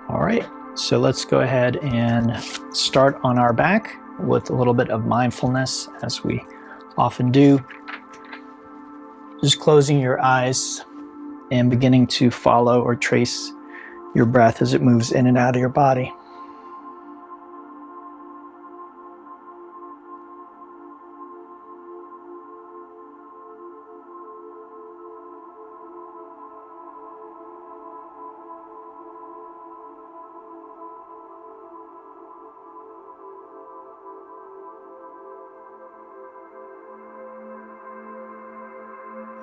All right, so let's go ahead and start on our back with a little bit of mindfulness, as we often do. Just closing your eyes and beginning to follow or trace your breath as it moves in and out of your body.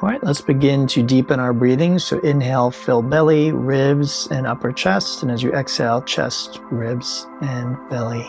All right, let's begin to deepen our breathing. So inhale, fill belly, ribs, and upper chest. And as you exhale, chest, ribs, and belly.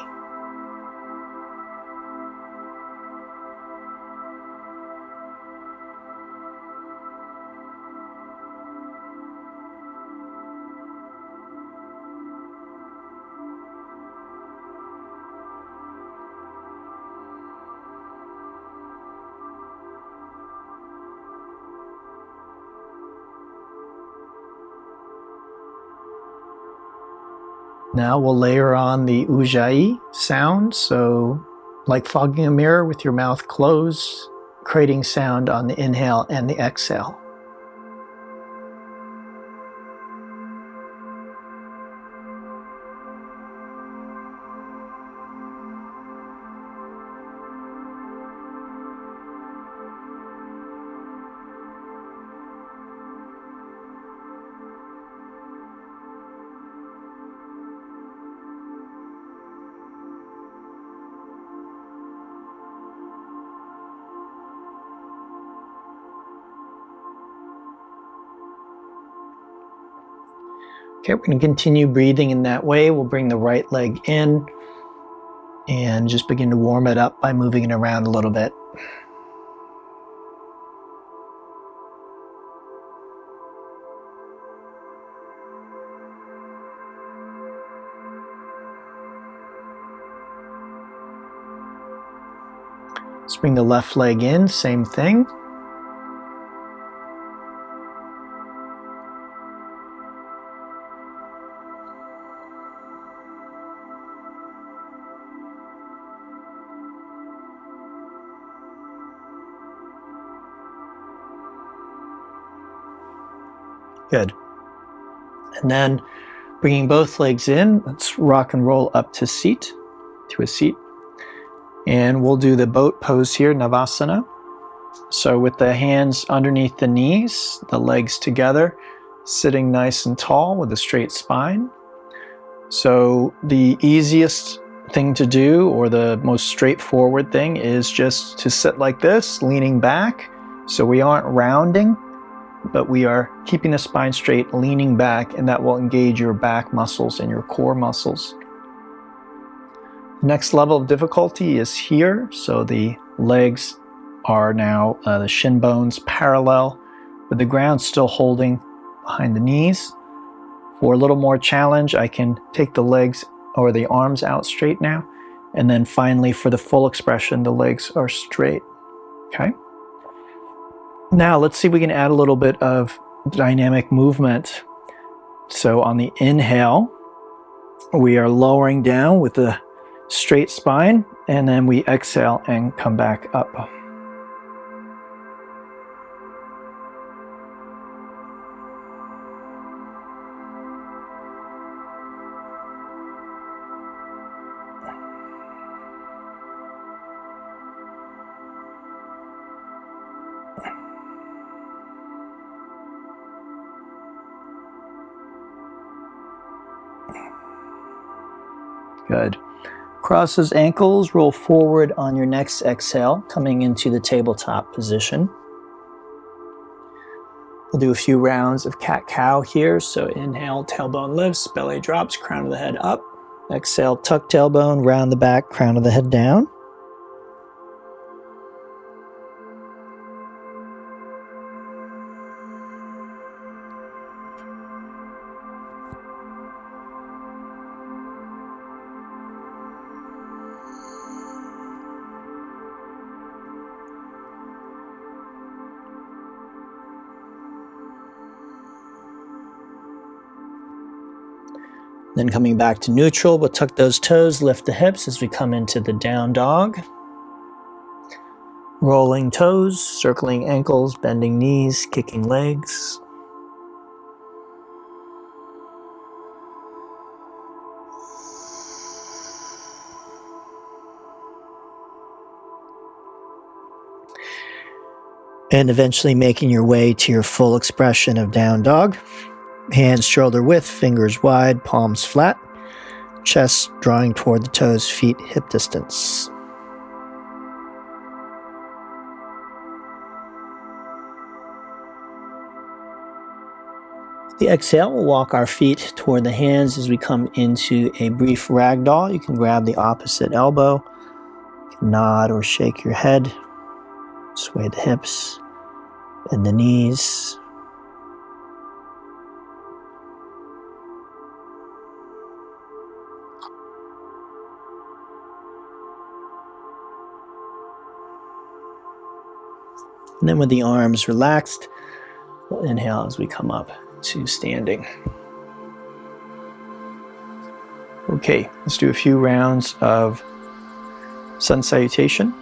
Now we'll layer on the ujjayi sound, so like fogging a mirror with your mouth closed, creating sound on the inhale and the exhale. Okay, we're going to continue breathing in that way. We'll bring the right leg in and just begin to warm it up by moving it around a little bit. Let's bring the left leg in, same thing. Good. And then bringing both legs in, let's rock and roll up to a seat. And we'll do the boat pose here, Navasana. So with the hands underneath the knees, the legs together, sitting nice and tall with a straight spine. So the easiest thing to do, or the most straightforward thing, is just to sit like this, leaning back. So we aren't rounding, but we are keeping the spine straight, leaning back, and that will engage your back muscles and your core muscles. The next level of difficulty is here. So the legs are now the shin bones parallel, with the ground still holding behind the knees. For a little more challenge, I can take the legs or the arms out straight now. And then finally, for the full expression, the legs are straight. Okay. Now let's see if we can add a little bit of dynamic movement. So on the inhale, we are lowering down with the straight spine, and then we exhale and come back up. Good. Cross those ankles, roll forward on your next exhale, coming into the tabletop position. We'll do a few rounds of cat-cow here. So inhale, tailbone lifts, belly drops, crown of the head up. Exhale, tuck tailbone, round the back, crown of the head down. Then coming back to neutral, we'll tuck those toes, lift the hips as we come into the down dog. Rolling toes, circling ankles, bending knees, kicking legs. And eventually making your way to your full expression of down dog. Hands shoulder width, fingers wide, palms flat. Chest drawing toward the toes, feet hip distance. The exhale, we'll walk our feet toward the hands as we come into a brief ragdoll. You can grab the opposite elbow, nod or shake your head, sway the hips, bend the knees. And then with the arms relaxed, we'll inhale as we come up to standing. Okay, let's do a few rounds of sun salutation.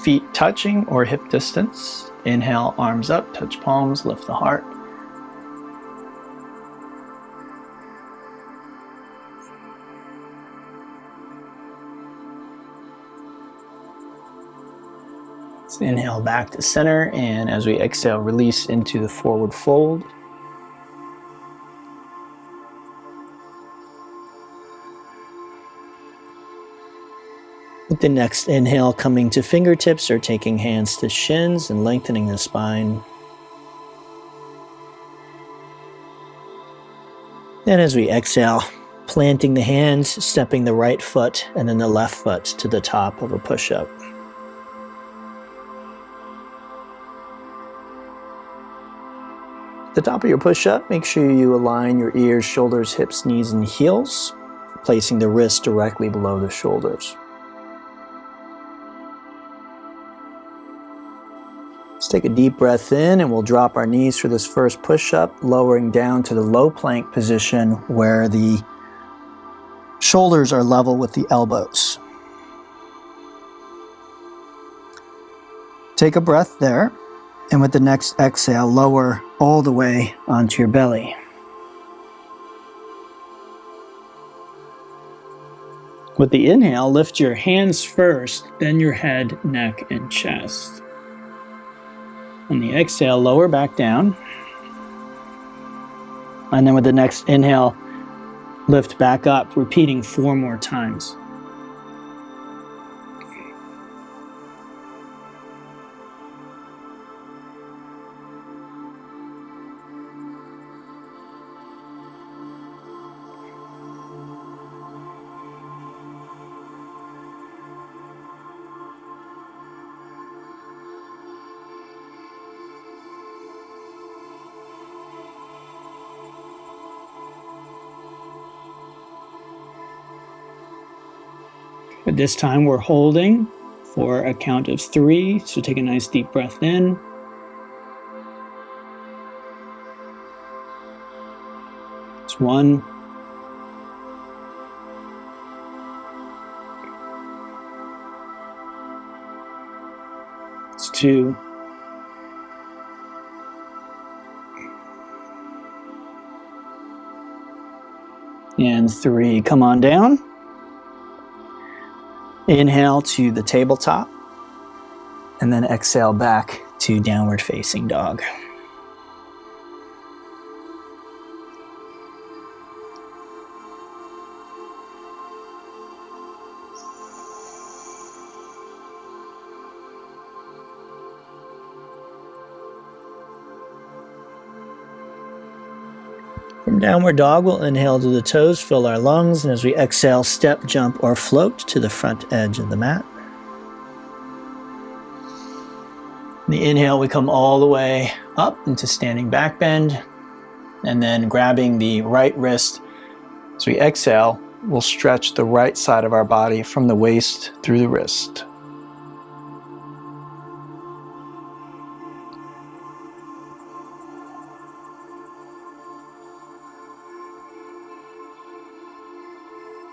Feet touching or hip distance. Inhale, arms up, touch palms, lift the heart. Let's inhale back to center, and as we exhale, release into the forward fold. With the next inhale, coming to fingertips or taking hands to shins and lengthening the spine. And as we exhale, planting the hands, stepping the right foot and then the left foot to the top of a push-up. At the top of your push-up, make sure you align your ears, shoulders, hips, knees, and heels, placing the wrists directly below the shoulders. Let's take a deep breath in and we'll drop our knees for this first push-up, lowering down to the low plank position where the shoulders are level with the elbows. Take a breath there, and with the next exhale, lower all the way onto your belly. With the inhale, lift your hands first, then your head, neck, and chest. On the exhale, lower back down. And then with the next inhale, lift back up, repeating 4 more times. But this time we're holding for a count of 3. So take a nice deep breath in. It's 1. It's 2. And 3. Come on down. Inhale to the tabletop, and then exhale back to downward facing dog. From downward dog, we'll inhale to the toes, fill our lungs, and as we exhale, step, jump, or float to the front edge of the mat. In the inhale, we come all the way up into standing back bend, and then grabbing the right wrist. As we exhale, we'll stretch the right side of our body from the waist through the wrist.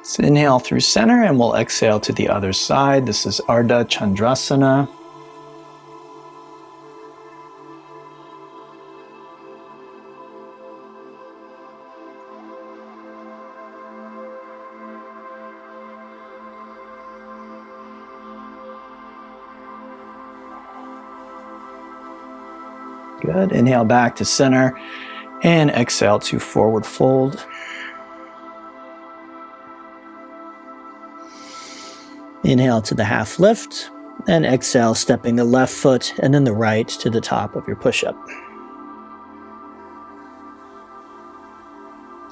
So inhale through center and we'll exhale to the other side. This is Ardha Chandrasana. Good. Inhale back to center and exhale to forward fold. Inhale to the half lift and exhale, stepping the left foot and then the right to the top of your push-up.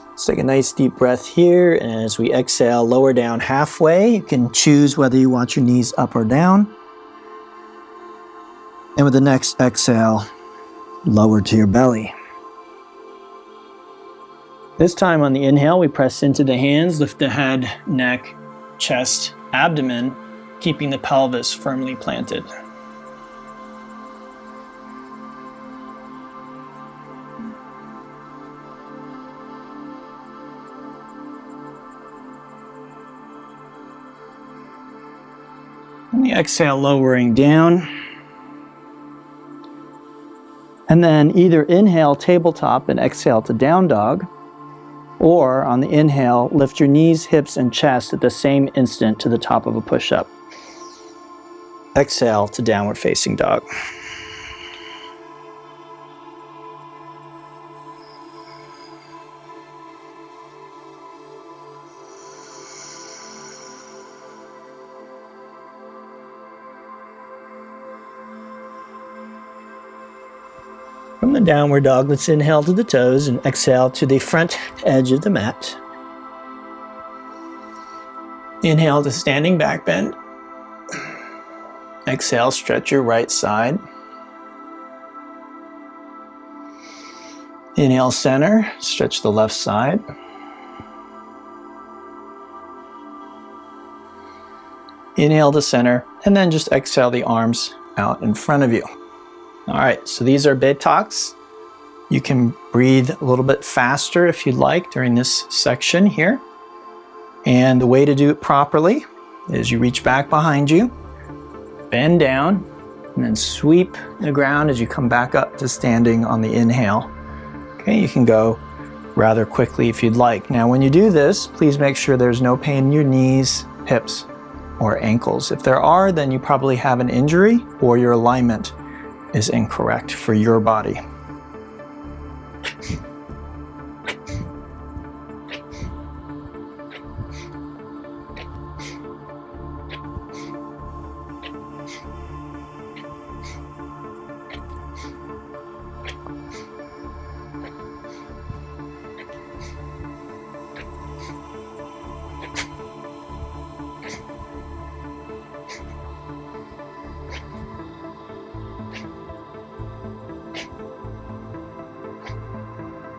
Let's take a nice deep breath here, and as we exhale, lower down halfway. You can choose whether you want your knees up or down. And with the next exhale, lower to your belly. This time on the inhale, we press into the hands, lift the head, neck, chest, abdomen, keeping the pelvis firmly planted. And the exhale, lowering down. And then either inhale tabletop and exhale to down dog, or on the inhale, lift your knees, hips, and chest at the same instant to the top of a push-up. Exhale to downward facing dog. From the downward dog, let's inhale to the toes and exhale to the front edge of the mat. Inhale to standing back bend. Exhale, stretch your right side. Inhale, center, stretch the left side. Inhale to center, and then just exhale the arms out in front of you. All right, so these are buttocks. You can breathe a little bit faster if you'd like during this section here. And the way to do it properly is you reach back behind you, bend down, and then sweep the ground as you come back up to standing on the inhale. Okay, you can go rather quickly if you'd like. Now, when you do this, please make sure there's no pain in your knees, hips, or ankles. If there are, then you probably have an injury or your alignment is incorrect for your body.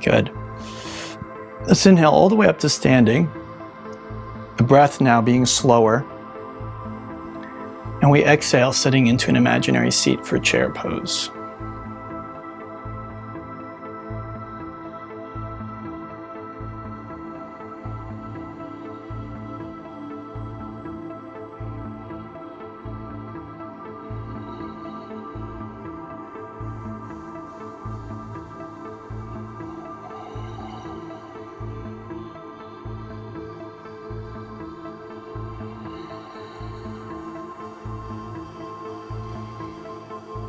Good. Let's inhale all the way up to standing. The breath now being slower. And we exhale, sitting into an imaginary seat for chair pose.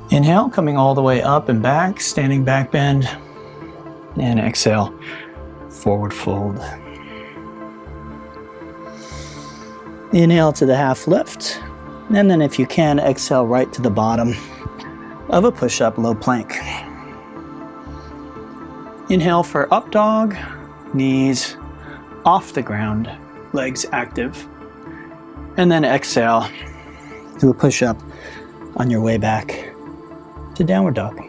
Inhale, coming all the way up and back, standing back bend, and exhale, forward fold. Inhale to the half lift, and then if you can, exhale right to the bottom of a push-up low plank. Inhale for up dog, knees off the ground, legs active, and then exhale to a push-up on your way back to downward dog.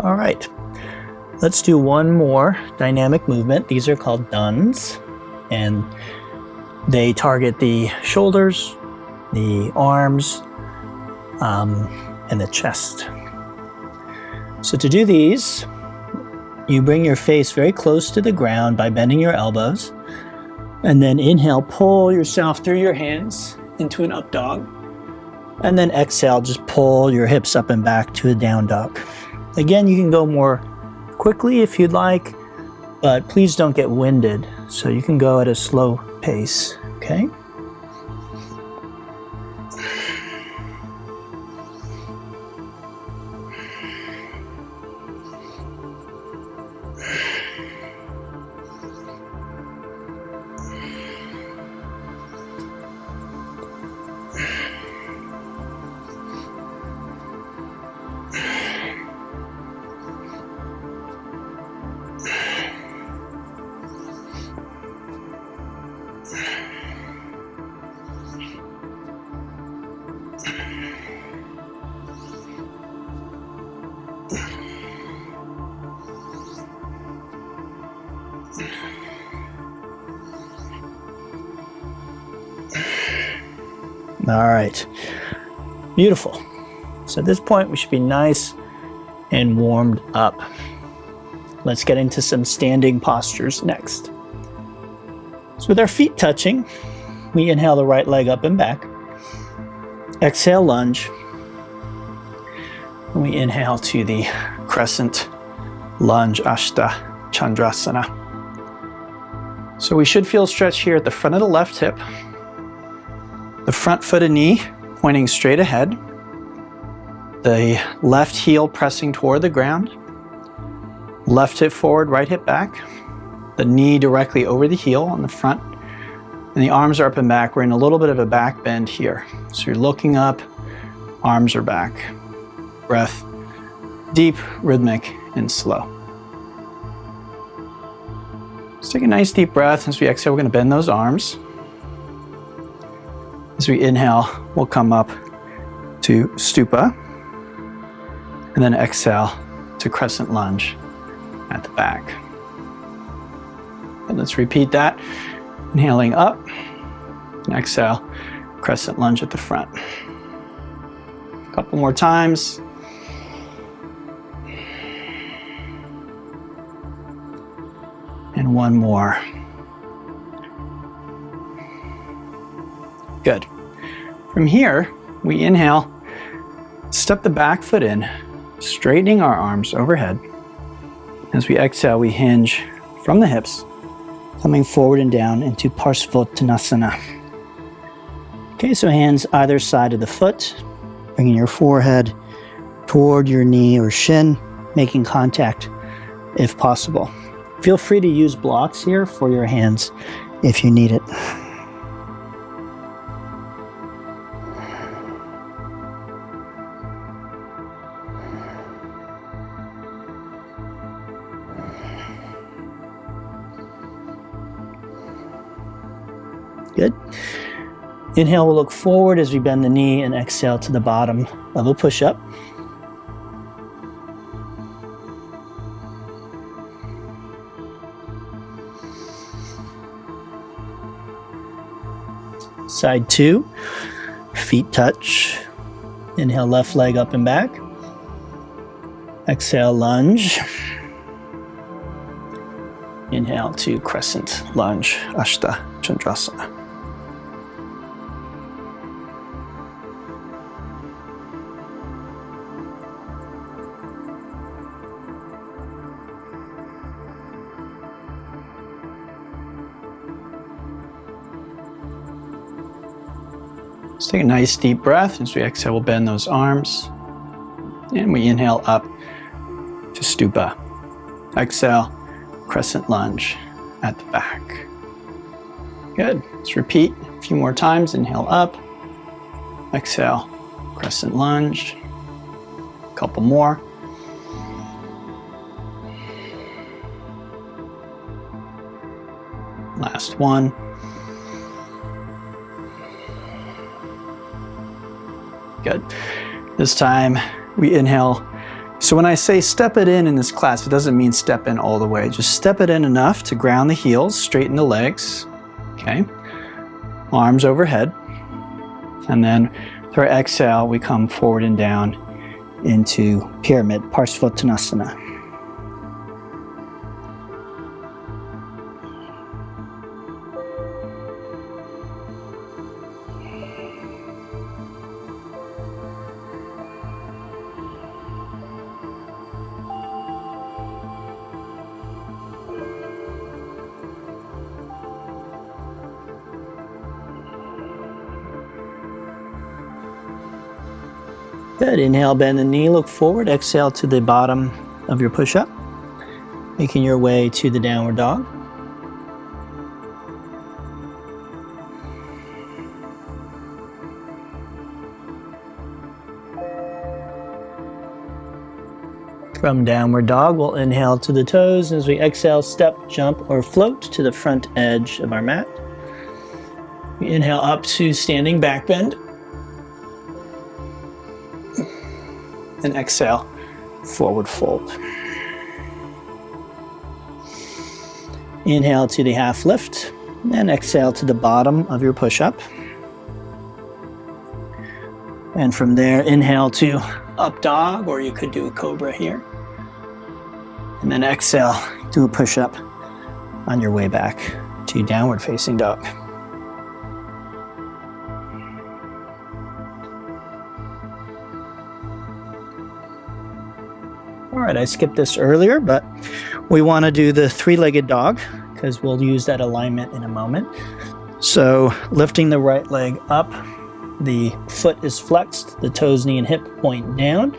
All right, let's do one more dynamic movement. These are called duns, and they target the shoulders, the arms, and the chest. So to do these, you bring your face very close to the ground by bending your elbows, and then inhale, pull yourself through your hands into an up dog, and then exhale, just pull your hips up and back to a down dog. Again, you can go more quickly if you'd like, but please don't get winded, so you can go at a slow pace, okay? All right, beautiful. So at this point, we should be nice and warmed up. Let's get into some standing postures next. So with our feet touching, we inhale the right leg up and back. Exhale, lunge. And we inhale to the crescent lunge, Ashta Chandrasana. So we should feel stretch here at the front of the left hip, the front foot and knee pointing straight ahead, the left heel pressing toward the ground, left hip forward, right hip back, the knee directly over the heel on the front, and the arms are up and back. We're in a little bit of a back bend here. So you're looking up, arms are back. Breath, deep, rhythmic, and slow. Let's take a nice deep breath. As we exhale, we're going to bend those arms. As we inhale, we'll come up to stupa, and then exhale to crescent lunge at the back. And let's repeat that. Inhaling up, and exhale, crescent lunge at the front. A couple more times. And one more. Good. From here, we inhale, step the back foot in, straightening our arms overhead. As we exhale, we hinge from the hips, coming forward and down into Parsvottanasana. Okay, so hands either side of the foot, bringing your forehead toward your knee or shin, making contact if possible. Feel free to use blocks here for your hands if you need it. Good. Inhale, we'll look forward as we bend the knee, and exhale to the bottom of a push-up. Side two, feet touch. Inhale, left leg up and back. Exhale, lunge. Inhale to crescent lunge, Ashta Chandrasana. Let's take a nice deep breath. As we exhale, we'll bend those arms. And we inhale up to stupa. Exhale, crescent lunge at the back. Good. Let's repeat a few more times. Inhale up. Exhale, crescent lunge. A couple more. Last one. Good. This time we inhale, So when I say step it in this class, it doesn't mean step in all the way. Just step it in enough to ground the heels, straighten the legs, okay? Arms overhead. And then with our exhale, we come forward and down into pyramid, Parsvottanasana. Good. Inhale, bend the knee, look forward. Exhale to the bottom of your push-up, making your way to the downward dog. From downward dog, we'll inhale to the toes. As we exhale, step, jump, or float to the front edge of our mat. We inhale up to standing back bend. And exhale, forward fold. Inhale to the half lift, and exhale to the bottom of your push-up. And from there, inhale to up dog, or you could do a cobra here. And then exhale, do a push-up on your way back to downward facing dog. All right, I skipped this earlier, but we want to do the three-legged dog because we'll use that alignment in a moment. So lifting the right leg up, the foot is flexed, the toes, knee, and hip point down.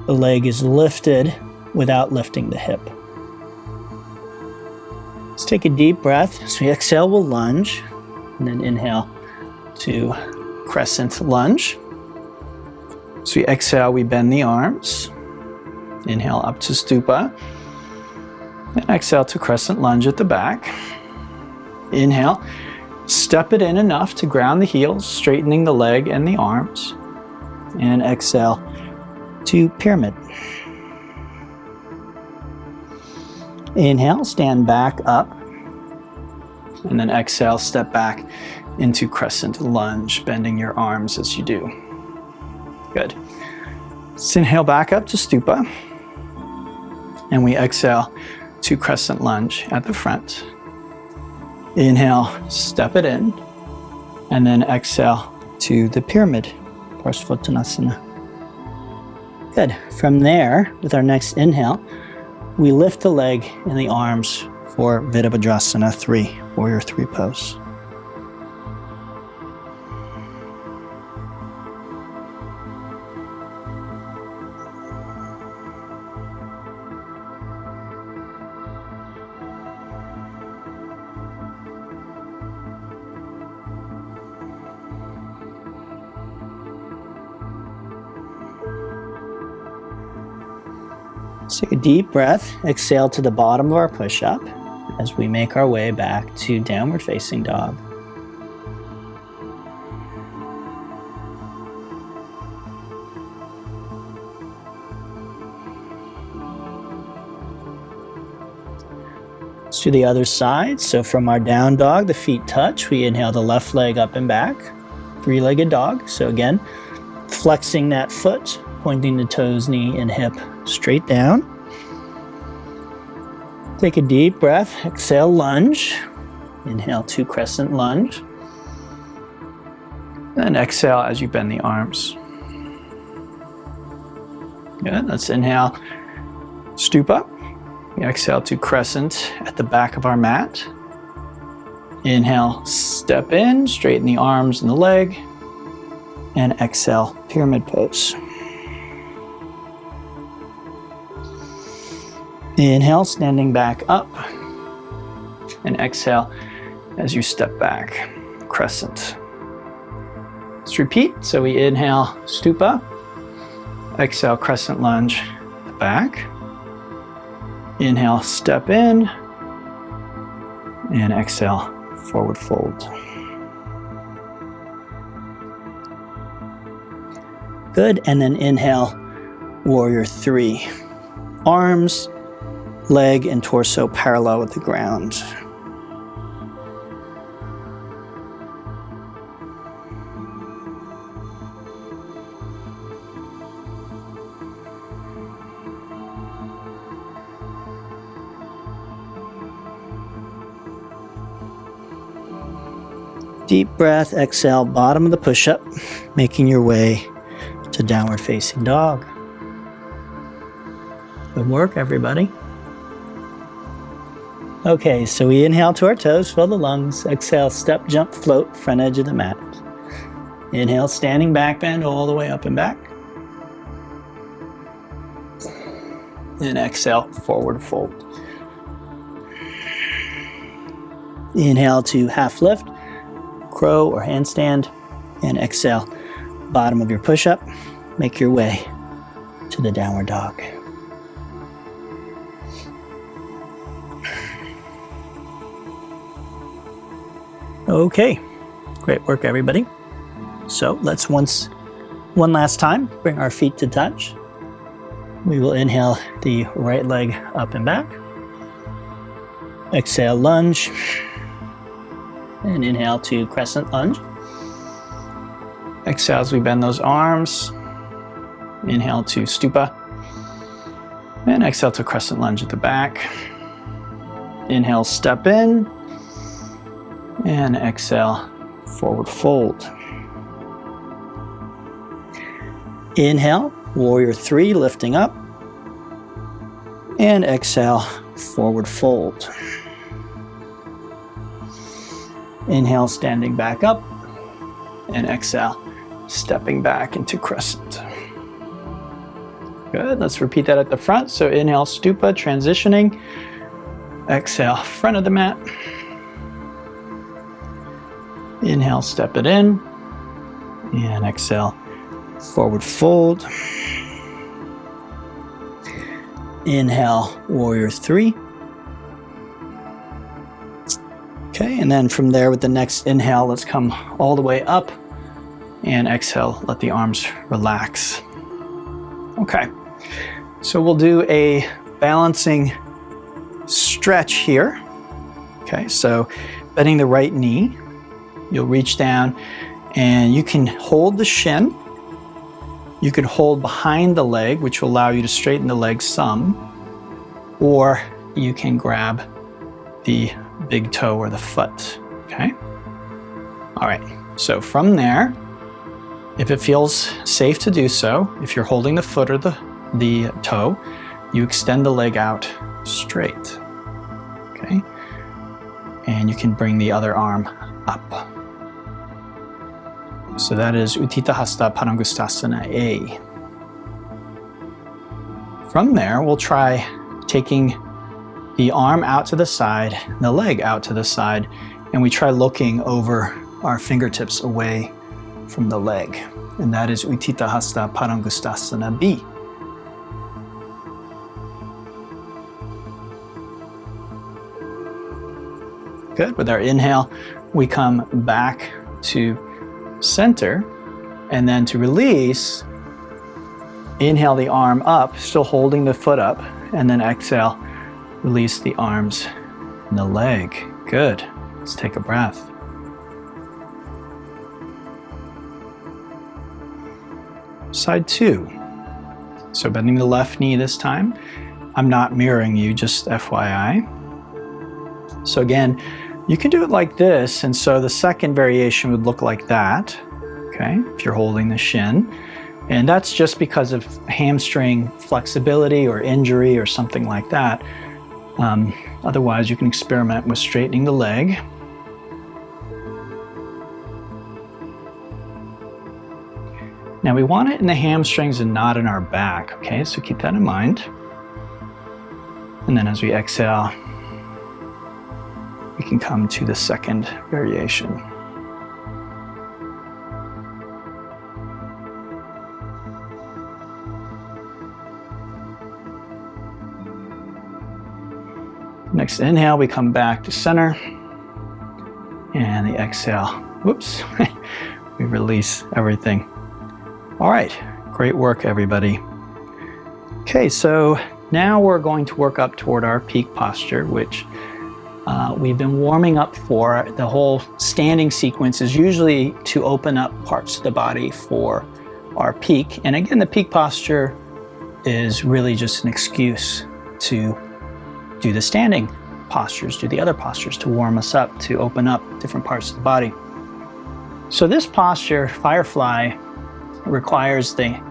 The leg is lifted without lifting the hip. Let's take a deep breath. As we exhale, we'll lunge, and then inhale to crescent lunge. As we exhale, we bend the arms. Inhale up to stupa, and exhale to crescent lunge at the back. Inhale, step it in enough to ground the heels, straightening the leg and the arms. And exhale to pyramid. Inhale, stand back up. And then exhale, step back into crescent lunge, bending your arms as you do. Good. Let's inhale back up to stupa. And we exhale to crescent lunge at the front. Inhale, step it in, and then exhale to the pyramid, Parsvottanasana. Good. From there, with our next inhale, we lift the leg and the arms for Virabhadrasana 3, Warrior 3 pose. Let's take a deep breath, exhale to the bottom of our push-up as we make our way back to downward facing dog. Let's do the other side. So from our down dog, the feet touch. We inhale the left leg up and back, three-legged dog. So again, flexing that foot, pointing the toes, knee, and hip straight down. Take a deep breath, exhale, lunge. Inhale to crescent lunge. And exhale as you bend the arms. Good, let's inhale, stupa. We exhale to crescent at the back of our mat. Inhale, step in, straighten the arms and the leg. And exhale, pyramid pose. Inhale, standing back up, and exhale as you step back, crescent. Let's repeat. So we inhale, stupa, exhale, crescent lunge, back. Inhale, step in, and exhale, forward fold. Good, and then inhale, Warrior 3. Arms, leg, and torso parallel with the ground. Deep breath, exhale, bottom of the push-up, making your way to downward facing dog. Good work, everybody. Okay, so we inhale to our toes, fill the lungs. Exhale, step, jump, float, front edge of the mat. Inhale, standing back bend all the way up and back. And exhale, forward fold. Inhale to half lift, crow or handstand, and exhale, bottom of your push-up. Make your way to the downward dog. Okay, great work, everybody. So let's one last time bring our feet to touch. We will inhale the right leg up and back. Exhale, lunge. And inhale to crescent lunge. Exhale as we bend those arms. Inhale to stupa. And exhale to crescent lunge at the back. Inhale, step in. And exhale, forward fold. Inhale, warrior 3, lifting up. And exhale, forward fold. Inhale, standing back up. And exhale, stepping back into crescent. Good, let's repeat that at the front. So inhale, stupa, transitioning. Exhale, front of the mat. Inhale, step it in. And exhale, forward fold. Inhale, warrior 3. Okay, and then from there with the next inhale, let's come all the way up. And exhale, let the arms relax. Okay, so we'll do a balancing stretch here. Okay, so bending the right knee, you'll reach down and you can hold the shin. You can hold behind the leg, which will allow you to straighten the leg some, or you can grab the big toe or the foot, okay? All right, so from there, if it feels safe to do so, if you're holding the foot or the toe, you extend the leg out straight, okay? And you can bring the other arm up. So that is Utthita Hasta Padangusthasana A. From there, we'll try taking the arm out to the side, the leg out to the side, and we try looking over our fingertips away from the leg. And that is Utthita Hasta Padangusthasana B. Good. With our inhale, we come back to center, and then to release, inhale the arm up, still holding the foot up, and then exhale, release the arms and the leg. Good. Let's take a breath. Side 2. So bending the left knee this time. I'm not mirroring you, just FYI. So again, you can do it like this, and so the second variation would look like that, okay, if you're holding the shin. And that's just because of hamstring flexibility or injury or something like that. Otherwise, you can experiment with straightening the leg. Now we want it in the hamstrings and not in our back, okay? So keep that in mind. And then as we exhale, we can come to the second variation. Next inhale, we come back to center. And the exhale, whoops, we release everything. All right, great work, everybody. Okay, so now we're going to work up toward our peak posture, which we've been warming up for. The whole standing sequence is usually to open up parts of the body for our peak. And again, the peak posture is really just an excuse to do the standing postures, do the other postures to warm us up, to open up different parts of the body. So this posture, Firefly, requires the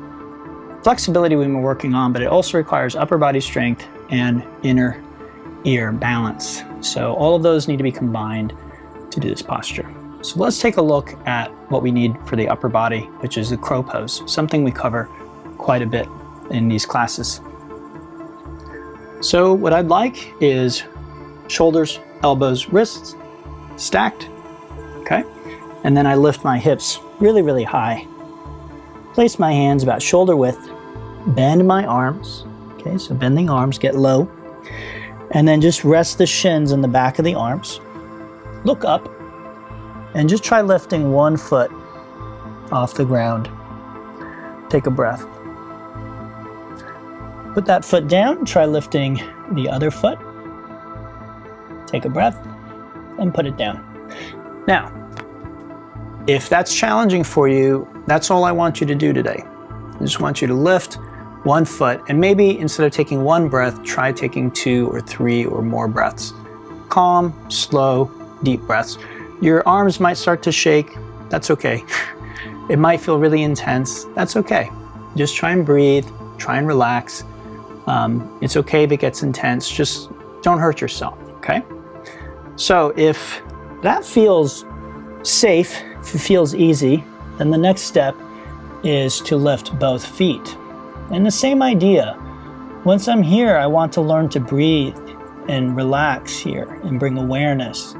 flexibility we've been working on, but it also requires upper body strength and inner ear balance. So all of those need to be combined to do this posture. So let's take a look at what we need for the upper body, which is the crow pose, something we cover quite a bit in these classes. So what I'd like is shoulders, elbows, wrists stacked, okay? And then I lift my hips really, really high. Place my hands about shoulder width, bend my arms, okay? So bending arms, get low. And then just rest the shins in the back of the arms. Look up and just try lifting one foot off the ground. Take a breath. Put that foot down, try lifting the other foot. Take a breath and put it down. Now, if that's challenging for you, that's all I want you to do today. I just want you to lift one foot, and maybe instead of taking one breath, try taking 2 or 3 or more breaths. Calm, slow, deep breaths. Your arms might start to shake. That's okay. It might feel really intense. That's okay. Just try and breathe, try and relax. It's okay if it gets intense. Just don't hurt yourself, okay? So if that feels safe, if it feels easy, then the next step is to lift both feet. And the same idea. Once I'm here, I want to learn to breathe and relax here and bring awareness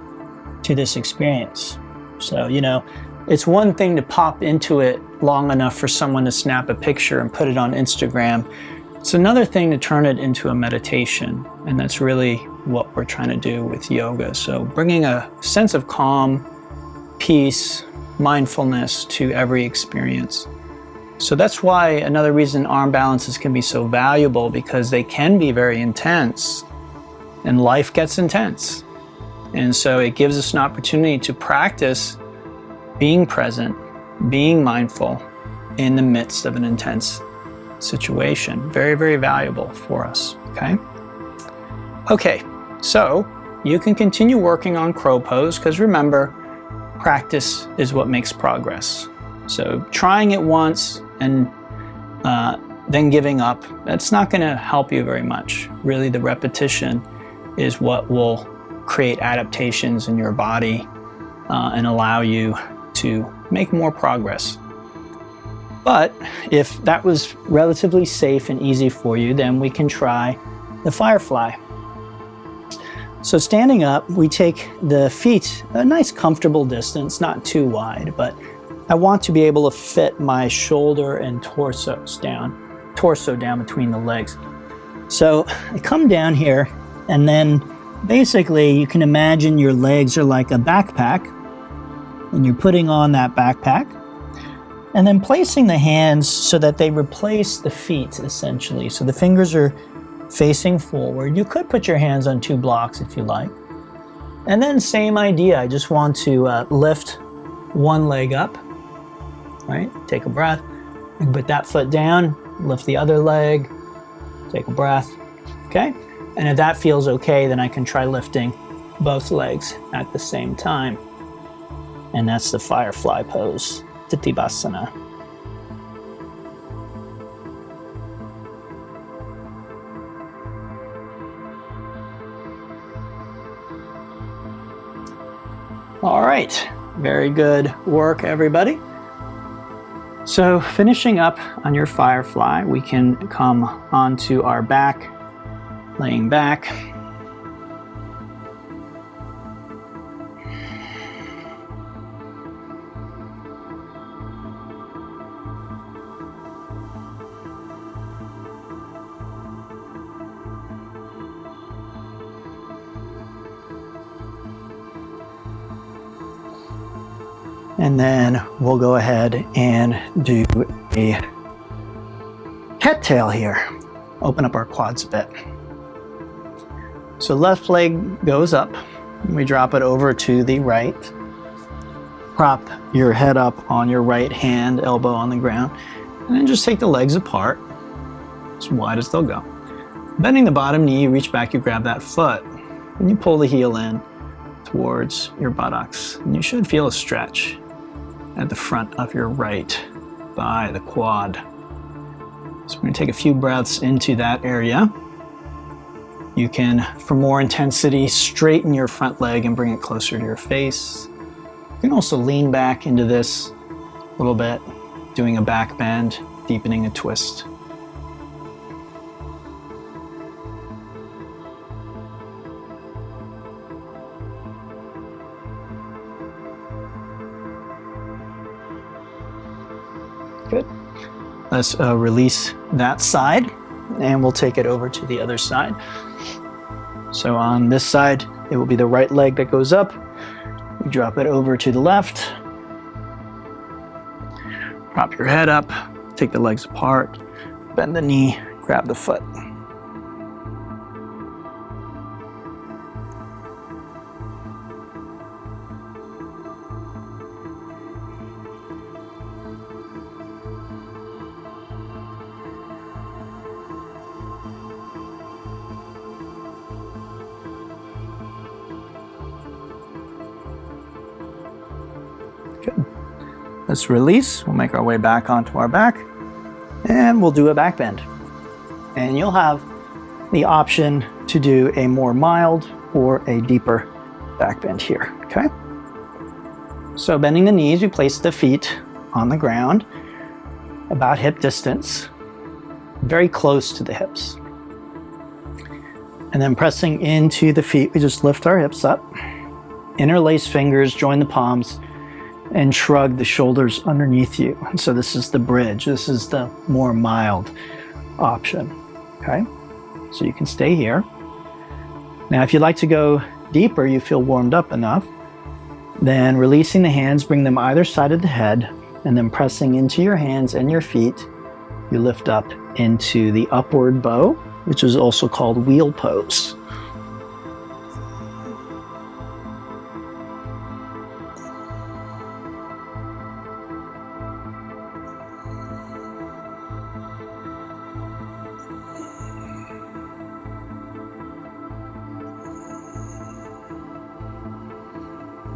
to this experience. So, you know, it's one thing to pop into it long enough for someone to snap a picture and put it on Instagram. It's another thing to turn it into a meditation. And that's really what we're trying to do with yoga. So bringing a sense of calm, peace, mindfulness to every experience. So that's why another reason arm balances can be so valuable, because they can be very intense and life gets intense. And so it gives us an opportunity to practice being present, being mindful in the midst of an intense situation. Very, very valuable for us, okay? Okay, so you can continue working on crow pose, because remember, practice is what makes progress. So trying it once and then giving up, that's not going to help you very much. Really, the repetition is what will create adaptations in your body and allow you to make more progress. But if that was relatively safe and easy for you, then we can try the Firefly. So standing up, we take the feet a nice comfortable distance, not too wide, but I want to be able to fit my shoulder and torso down between the legs. So I come down here, and then basically you can imagine your legs are like a backpack, and you're putting on that backpack, and then placing the hands so that they replace the feet, essentially. So the fingers are facing forward. You could put your hands on 2 blocks if you like. And then same idea, I just want to lift one leg up, right? Take a breath, and put that foot down, lift the other leg, take a breath, okay? And if that feels okay, then I can try lifting both legs at the same time. And that's the Firefly pose, Titibhasana. All right, very good work, everybody. So finishing up on your Firefly, we can come onto our back, laying back. And then we'll go ahead and do a cattail here. open up our quads a bit. So left leg goes up. We drop it over to the right. Prop your head up on your right hand, elbow on the ground, and then just take the legs apart as wide as they'll go. Bending the bottom knee, you reach back, you grab that foot, and you pull the heel in towards your buttocks. And you should feel a stretch at the front of your right thigh, the quad. So we're going to take a few breaths into that area. You can, for more intensity, straighten your front leg and bring it closer to your face. You can also lean back into this a little bit, doing a back bend, deepening a twist. Good. Let's release that side, and we'll take it over to the other side. So on this side, it will be the right leg that goes up. You drop it over to the left. Prop your head up, take the legs apart, bend the knee, grab the foot. Good. Let's release. We'll make our way back onto our back, and we'll do a back bend. And you'll have the option to do a more mild or a deeper back bend here, okay? So bending the knees, we place the feet on the ground, about hip distance, very close to the hips. And then pressing into the feet, we just lift our hips up, interlace fingers, join the palms, and shrug the shoulders underneath you. And so this is the bridge. This is the more mild option, okay? So you can stay here. Now, if you'd like to go deeper, you feel warmed up enough, then releasing the hands, bring them either side of the head, and then pressing into your hands and your feet, you lift up into the upward bow, which is also called wheel pose.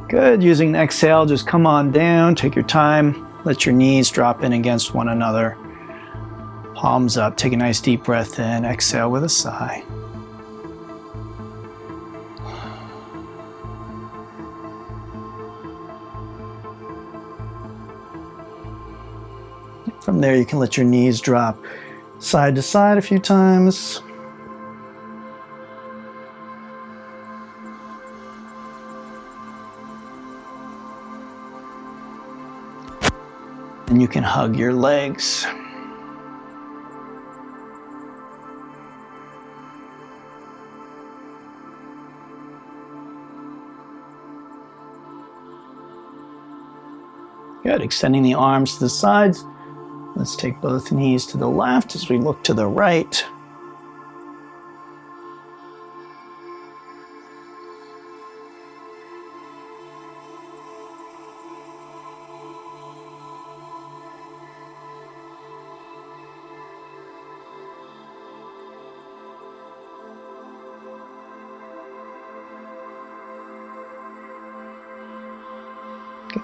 Good. Using the exhale, just come on down, take your time, let your knees drop in against one another. Palms up, take a nice deep breath in, exhale with a sigh. From there, you can let your knees drop side to side a few times. And you can hug your legs. Good. Extending the arms to the sides. Let's take both knees to the left as we look to the right.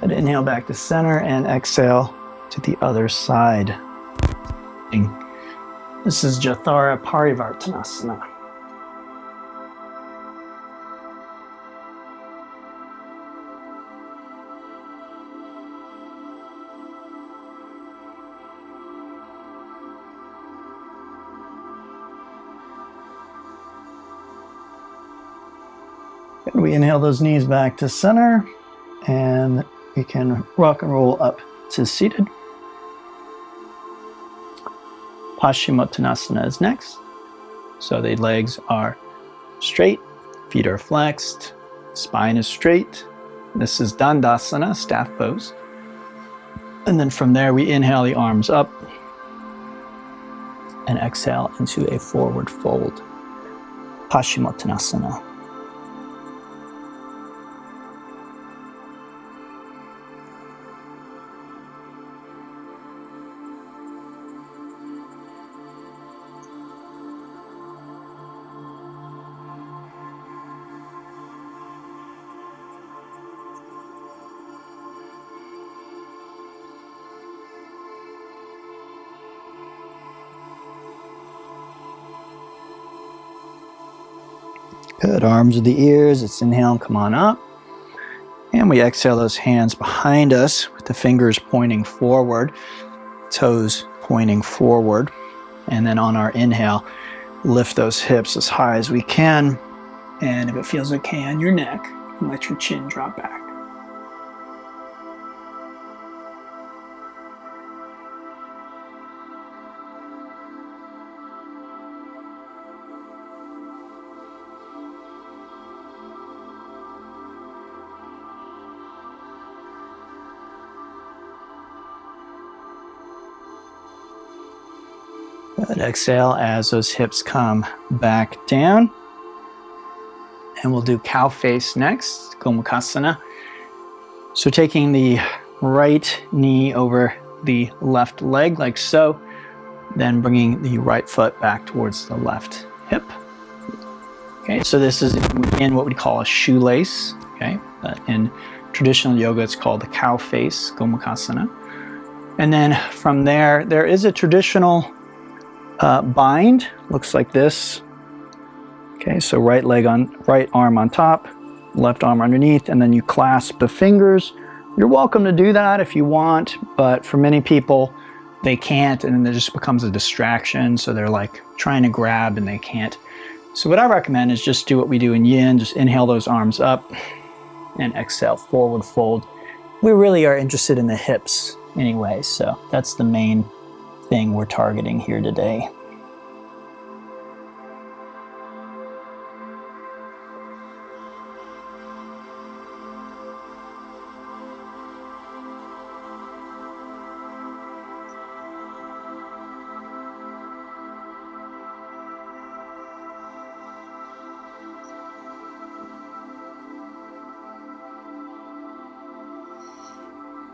Good. Inhale back to center and exhale to the other side. This is Jathara Parivartanasana. Good. We inhale those knees back to center, and we can rock and roll up to seated. Paschimottanasana is next. So the legs are straight, feet are flexed, spine is straight. This is Dandasana, staff pose. And then from there, we inhale the arms up. and exhale into a forward fold. Paschimottanasana. Good, arms to the ears, let's inhale and come on up. And we exhale those hands behind us with the fingers pointing forward, toes pointing forward. And then on our inhale, lift those hips as high as we can. And if it feels okay on your neck, let your chin drop back. Good. Exhale as those hips come back down. And we'll do cow face next, Gomukhasana. So taking the right knee over the left leg like so, then bringing the right foot back towards the left hip. Okay, so this is in what we call a shoelace. Okay, in traditional yoga it's called the cow face, Gomukhasana. And then from there, there is a traditional bind, looks like this. Okay, so right arm on top, left arm underneath, and then you clasp the fingers. You're welcome to do that if you want, but for many people, they can't, and then it just becomes a distraction. So they're like trying to grab and they can't. So what I recommend is just do what we do in yin, just inhale those arms up and exhale, forward fold. We really are interested in the hips anyway, so that's the main thing we're targeting here today.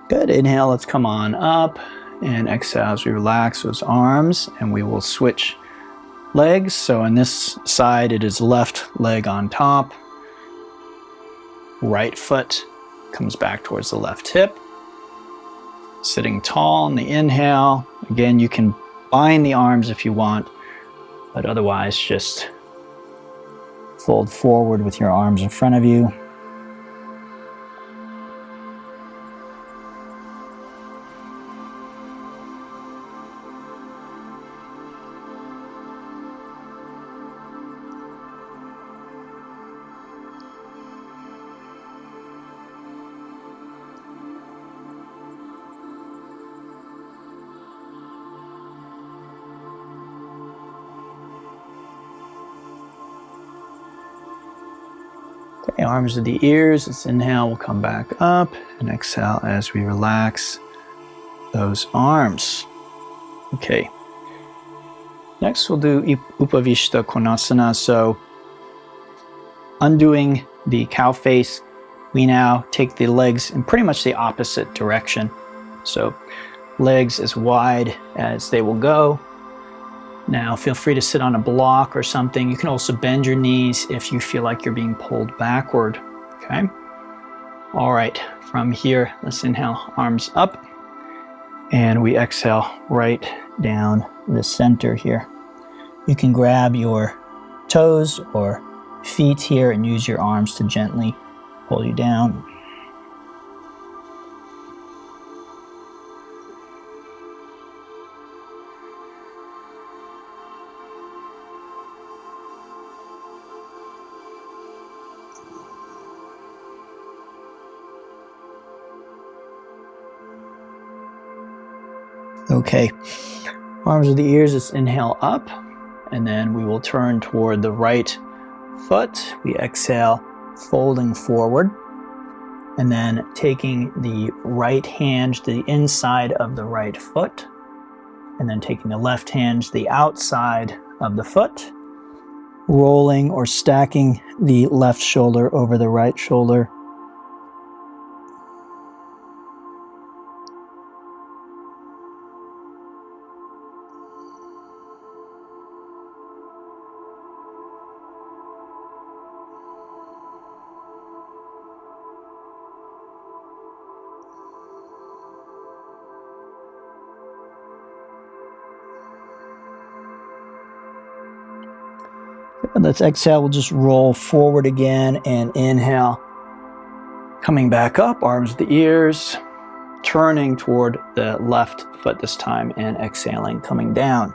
Good, inhale, let's come on up, and exhale as we relax those arms, and we will switch legs. So on this side, it is left leg on top, right foot comes back towards the left hip, sitting tall on the inhale. Again, you can bind the arms if you want, but otherwise just fold forward with your arms in front of you. Okay, arms to the ears. Let's inhale, we'll come back up, and exhale as we relax those arms. Okay. Next, we'll do Upavishta Konasana. So, undoing the cow face, we now take the legs in pretty much the opposite direction. So, legs as wide as they will go. Now feel free to sit on a block or something. You can also bend your knees if you feel like you're being pulled backward, okay? All right, from here, let's inhale, arms up, and we exhale right down the center here. You can grab your toes or feet here and use your arms to gently pull you down. Okay, arms to the ears, let's inhale up, and then we will turn toward the right foot. We exhale, folding forward, and then taking the right hand to the inside of the right foot, and then taking the left hand to the outside of the foot, rolling or stacking the left shoulder over the right shoulder. And let's exhale, we'll just roll forward again and inhale. Coming back up, arms to the ears, turning toward the left foot this time and exhaling, coming down.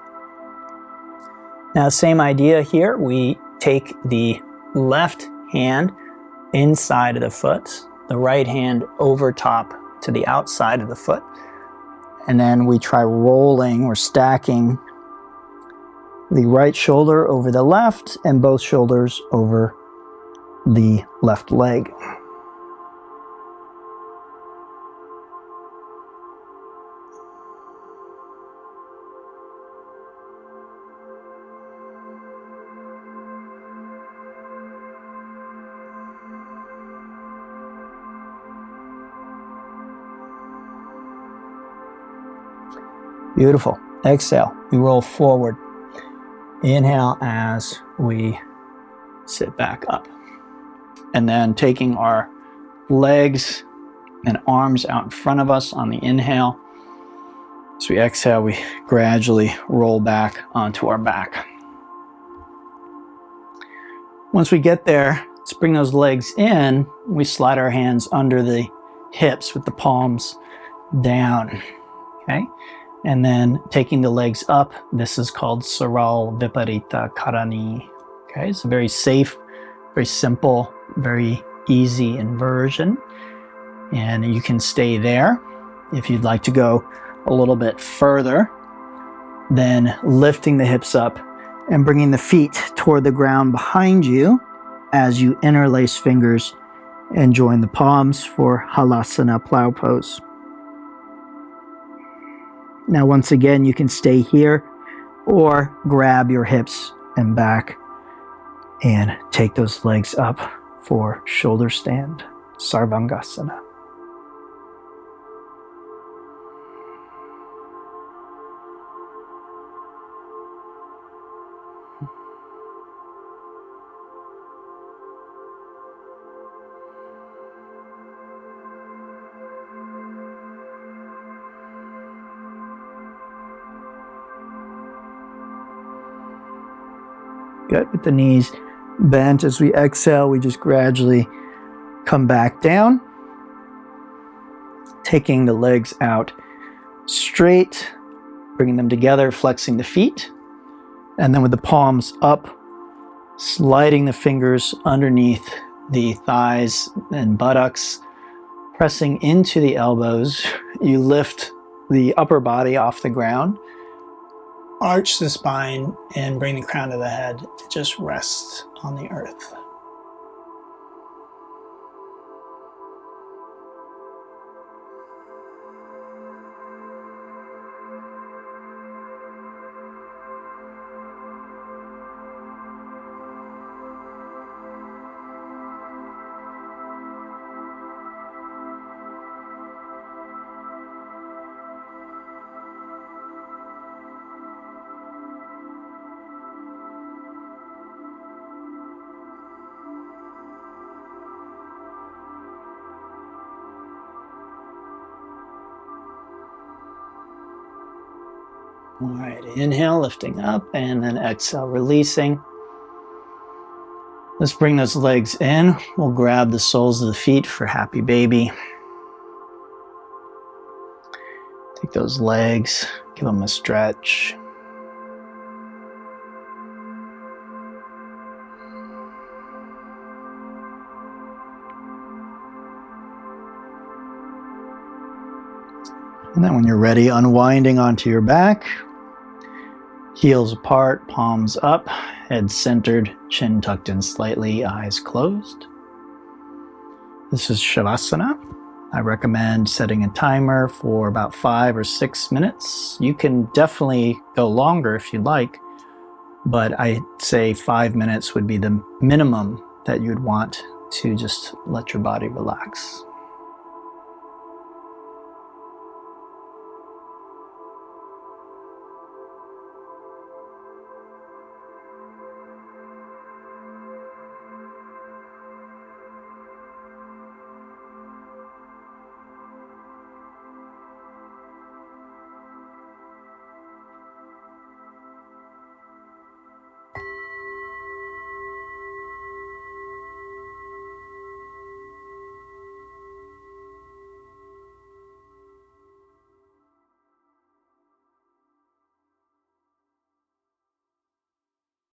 Now, same idea here. We take the left hand inside of the foot, the right hand over top to the outside of the foot. And then we try rolling or stacking the right shoulder over the left and both shoulders over the left leg. Beautiful. Exhale, we roll forward. Inhale as we sit back up. And then taking our legs and arms out in front of us on the inhale. As we exhale, we gradually roll back onto our back. Once we get there, let's bring those legs in. We slide our hands under the hips with the palms down. Okay? And then taking the legs up, this is called Saral Viparita Karani. Okay, it's a very safe, very simple, very easy inversion. And you can stay there. If you'd like to go a little bit further, then lifting the hips up and bringing the feet toward the ground behind you as you interlace fingers and join the palms for Halasana plow pose. Now, once again, you can stay here or grab your hips and back and take those legs up for shoulder stand, Sarvangasana. Good, with the knees bent. As we exhale, we just gradually come back down, taking the legs out straight, bringing them together, flexing the feet, and then with the palms up, sliding the fingers underneath the thighs and buttocks, pressing into the elbows. You lift the upper body off the ground, arch the spine, and bring the crown of the head to just rest on the earth. All right, inhale, lifting up, and then exhale, releasing. Let's bring those legs in. We'll grab the soles of the feet for happy baby. Take those legs, give them a stretch. And then when you're ready, unwinding onto your back. Heels apart, palms up, head centered, chin tucked in slightly, eyes closed. This is Shavasana. I recommend setting a timer for about 5 or 6 minutes. You can definitely go longer if you'd like, but I'd say 5 minutes would be the minimum that you'd want to just let your body relax.